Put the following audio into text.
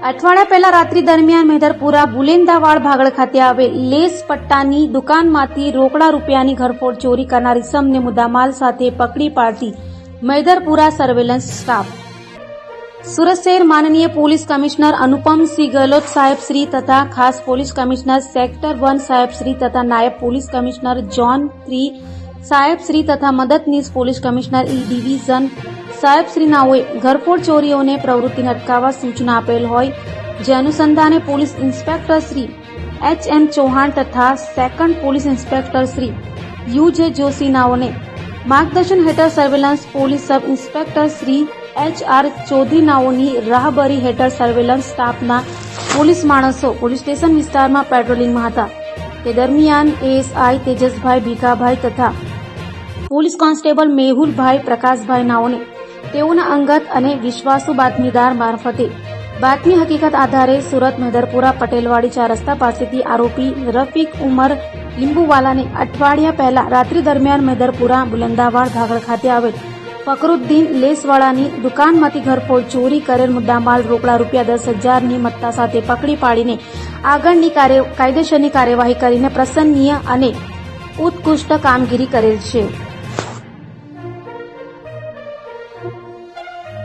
અઠવાડિયા પહેલા રાત્રિ દરમિયાન મેદરપુરા બુલેન્દાવાડ ભાગળ ખાતે આવેલ લેસ પટ્ટાની દુકાનમાંથી રોકડા રૂપિયાની ઘરફોડ ચોરી કરનાર ઇસમને મુદ્દામાલ સાથે પકડી પાડતી મેદરપુરા સર્વેલન્સ સ્ટાફ. સુરત શહેર માનનીય પોલીસ કમિશનર અનુપમસિંહ ગેહલોત સાહેબ શ્રી તથા ખાસ પોલીસ કમિશનર સેક્ટર 1 સાહેબ શ્રી તથા નાયબ પોલીસ કમિશનર ઝોન 3 સાહેબ શ્રી તથા મદદનીશ પોલીસ કમિશનર ઈ ડિવિઝન સાહેબ શ્રી નાઓએ ઘરફોડ ચોરીઓને પ્રવૃત્તિને અટકાવવા સૂચના આપેલ હોય, જે અનુસંધાને police inspector Shri HM. Chauhan તથા second police inspector Shri UJ. Joshi નાઓને માર્ગદર્શન હેઠળ surveillance police sub inspector Shri HR. Chaudhari નાઓની રાહબરી હેઠળ સર્વેલન્સ સ્ટાફના પોલીસ માણસો પોલીસ સ્ટેશન વિસ્તારમાં પેટ્રોલિંગમાં હતા. તે દરમિયાન એએસઆઈ તેજસભાઈ ભીખાભાઈ તથા પોલીસ કોન્સ્ટેબલ મેહુલભાઈ પ્રકાશભાઈ નાઓને તેઓના અંગત અને વિશ્વાસુ બાતમીદાર મારફતે બાતમી હકીકત આધારે સુરત મેદરપુરા પટેલવાડી 4 રસ્તા પાસેથી આરોપી રફીક ઉમર લીંબુવાલાને અઠવાડિયા પહેલા રાત્રિ દરમિયાન મેદરપુરા બુલંદાવાડ ભાગળ ખાતે આવેલ ફકરુદ્દીન લેસવાળાની દુકાનમાંથી ઘરફોડ ચોરી કરેલ મુદ્દામાલ રોકડા રૂપિયા 10,000ની મત્તા સાથે પકડી પાડીને આગળની કાયદેસરની કાર્યવાહી કરીને પ્રશંસનીય અને ઉત્કૃષ્ટ કામગીરી કરેલ છે.